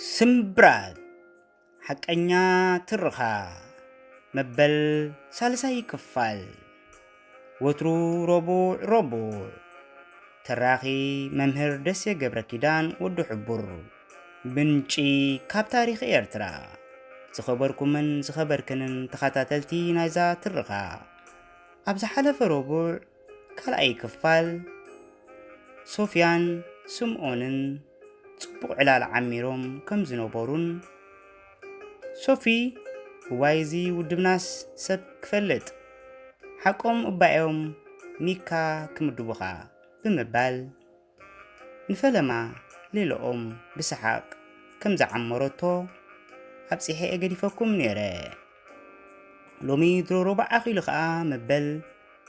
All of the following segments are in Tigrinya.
ስምብራት ሓቀኛ ትርኻ መበል ሳልሳይ ክፋል ወትሩ ረቡዕ ተራኺ መምህር ደሴ ገብረ ኪዳን ወዲ ሕቡር ብንጪ ካብ ታሪኽ ኤርትራ ዝኸበርኩምን ዝኸበርክንን ተኸታተልቲ ናይዛ ትርኻ ኣብ ዝሓለፈ ረቡዕ ካልኣይ ክፋል ሶፍያን ስምዖንን ጽቡቕ ዕላል ዓሚሮም ከም ዝነበሩን ሶፊ ዋይዚ ውድብናስ ሰብ ክፈልጥ ሓቆም እባዮም ኒካ ክምድቡኻ ብምባል ንፈለማ ሌሎኦም ብሰሓቅ ከም ዝዓመረቶ ኣብፂሐ ገዲፈኩም ነይረ። ሎሚ ድሮ ረቡዕ ኣኺሉ ከዓ መበል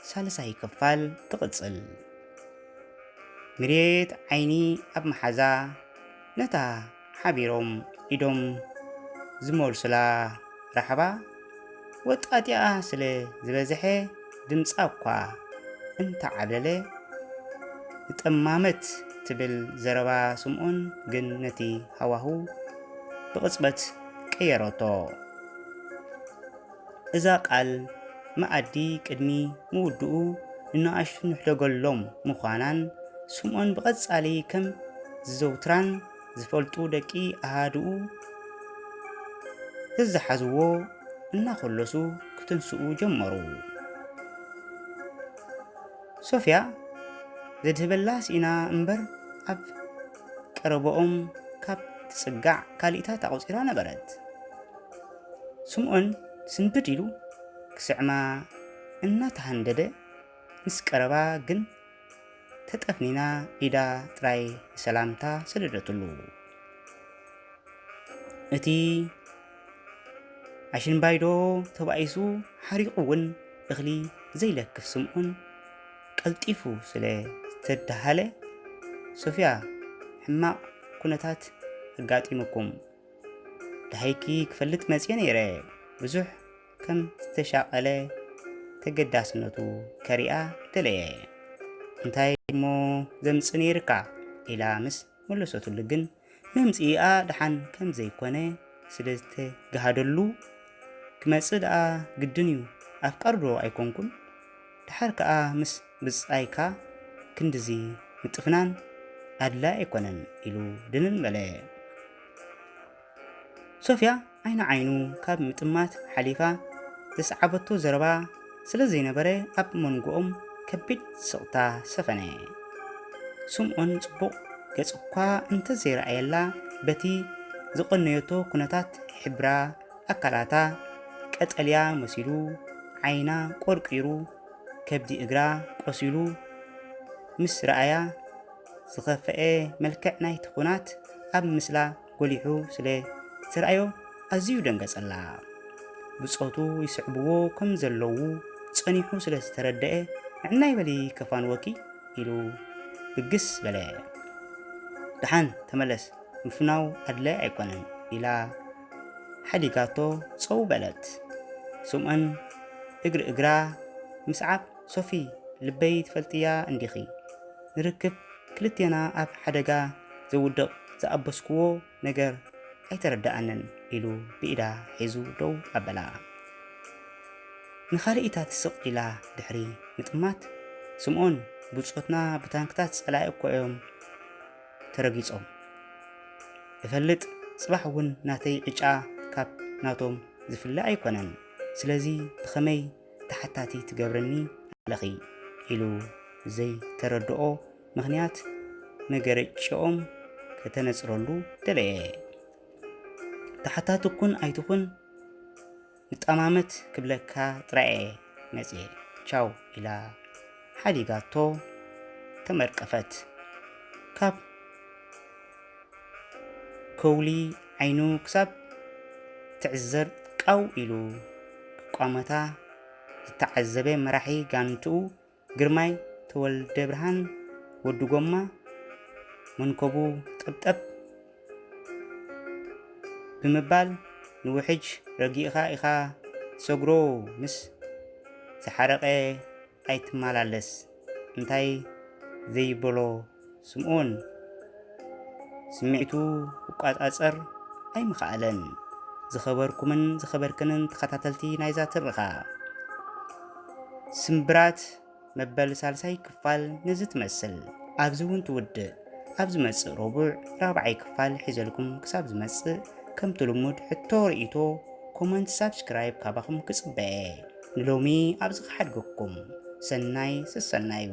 ሳልሳይ ክፋል ትቕጽል። ምሬት ዓይኒ ኣብ መሓዛ ነታ ሓቢሮም ኢዶም ዝመልሱላ ረሓባ ወጣጢኣ ስለ ዝበዝሐ ድምፃ እኳ እንተዓብለለ ንጠማመት ትብል ዘረባ ስምዖን ግን ነቲ ሃዋህው ብቕጽበት ቀየረቶ። እዛ ቃል መኣዲ ቅድሚ ምውድኡ ንኣሽቱ ንሕለገሎም ምዃናን ስምዖን ብቐጻሊ ከም ዝዘውትራን ዝፈልጡ ደቂ ኣሃድኡ ዘዘሓዝዎ እናኸለሱ ክትንስኡ ጀመሩ። ሶፍያ ዘድህበላ ሲና እምበር ኣብ ቀረበኦም ካብ ትጽጋዕ ካሊእታት ኣቝፂራ ነበረት። ስምዖን ስንብድ ኢሉ ክስዕማ እናተሃንደደ ምስ ቀረባ ግን ተጠፍኒና ኢዳ ጥራይ ሰላምታ ሰደደትሉ። እቲ ኣሽንባይዶ ተባኢሱ ሓሪቑ እውን እኽሊ ዘይለክፍ ስምዖን ቀልጢፉ ስለ ዝተዳሃለ ሶፍያ ሕማቕ ኩነታት ኣጋጢሙኩም ድሃይኪ ክፈልጥ መጽየ ነይረ ብዙሕ ከም ዝተሻቐለ ተገዳስነቱ ከሪኣ ደለየ እንታይ እሞ ዘምጽእ ነይርካ ኢላ ምስ መለሰትሉ ግን መምጽኢኣ ድሓን ከም ዘይኮነ ስለ ዝተጋሃደሉ ክመጽእ ደኣ ግድን እዩ ኣፍቃር ዶ ኣይኮንኩን ድሓር ከዓ ምስ ብጻይካ ክንድዚ ምጥፍናን ኣድላይ ኣይኮነን ኢሉ ድንን በለ። ሶፍያ ዓይና ዓይኑ ካብ ምጥማት ሓሊፋ ዘሰዓበቶ ዘረባ ስለ ዘይነበረ ኣብ መንጎኦም ከቢድ ስቕታ ሰፈነ። ስምዖን ጽቡቕ ገጽ እኳ እንተዘይረኣየላ በቲ ዝቐነየቶ ኩነታት ሕብራ ኣካላታ ቀጠልያ መሲሉ ዓይና ቆርቂሩ ከብዲ እግራ ቆሲሉ ምስ ረኣያ ዝኸፍአ መልክዕ ናይቲ ኩናት ኣብ ምስላ ጎሊሑ ስለ ዝተረኣዮ ኣዝዩ ደንገጸላ። ብጾቱ ይስዕብዎ ከም ዘለዉ ጸኒሑ ስለ ዝተረድአ ንዕናይ በሊ ከፋንወኪ ኢሉ ብግስ በለ። ድሓን ተመለስ ምፍናው ኣድላይ ኣይኮነን ኢላ ሓዲጋቶ ፀው በለት። ስምዖን እግሪ እግራ ምስዓብ ሶፊ ልበይ ትፈልጥያ እንዲኺ ንርክብ ክልቴና ኣብ ሓደጋ ዘውድቕ ዝኣበስክዎ ነገር ኣይተረዳኣንን ኢሉ ብኢዳ ሒዙ ደው ኣበላ። ንኻልኢታ ትስቕ ኢላ ድሕሪ ምጥማት ስምዖን ብጾትና ብታንክታት ጸላኢ እኮ እዮም ተረጊጾም እፈልጥ ጽባሕ እውን ናተይ ዕጫ ካብ ናቶም ዝፍለ ኣይኮነን ስለዚ ብኸመይ ተሓታቲ ትገብረኒ ኣለኺ ኢሉ ዘይተረድኦ ምኽንያት መገረጭኦም ከተነጽረሉ ደለየ። ተሓታትኩን ኣይትኹን ንጠማመት ክብለካ ጥራየ መጽየ ቻው ኢላ ሓዲጋቶ ተመርቀፈት። ካብ ከውሊ ዓይኑ ክሳብ ትዕዘር ቃው ኢሉ ቋመታ ዝተዓዘበ መራሒ ጋንትኡ ግርማይ ተወልደ ብርሃን ወዲ ጎማ መንከቡ ጠብጠብ ብምባል ንውሕጅ ረጊእኻ ኢኻ ሰግሮ ምስ ዝሓረቐ ኣይትመላለስ እንታይ ዘይበሎ ስምዖን ስምዒቱ ክቋጻጸር ኣይምኽኣለን ዝኸበርኩምን ዝኸበርክንን ተኸታተልቲ ናይዛ ትረኻ ስምብራት መበል ሳልሳይ ክፋል ነዚ ትመስል ኣብዚ እውን ትውድእ ኣብ ዝመጽእ ረቡዕ ራብዓይ ክፋል ሒዘልኩም ክሳብ ዝመጽእ ከምቲ ልሙድ ሕቶ ርእይቶ ኮመንት ሳብስክራይብ ካባኹም ክጽበአ ንሎሚ ኣብዚ ክሓድገኩም ሰናይ ስሰናዩ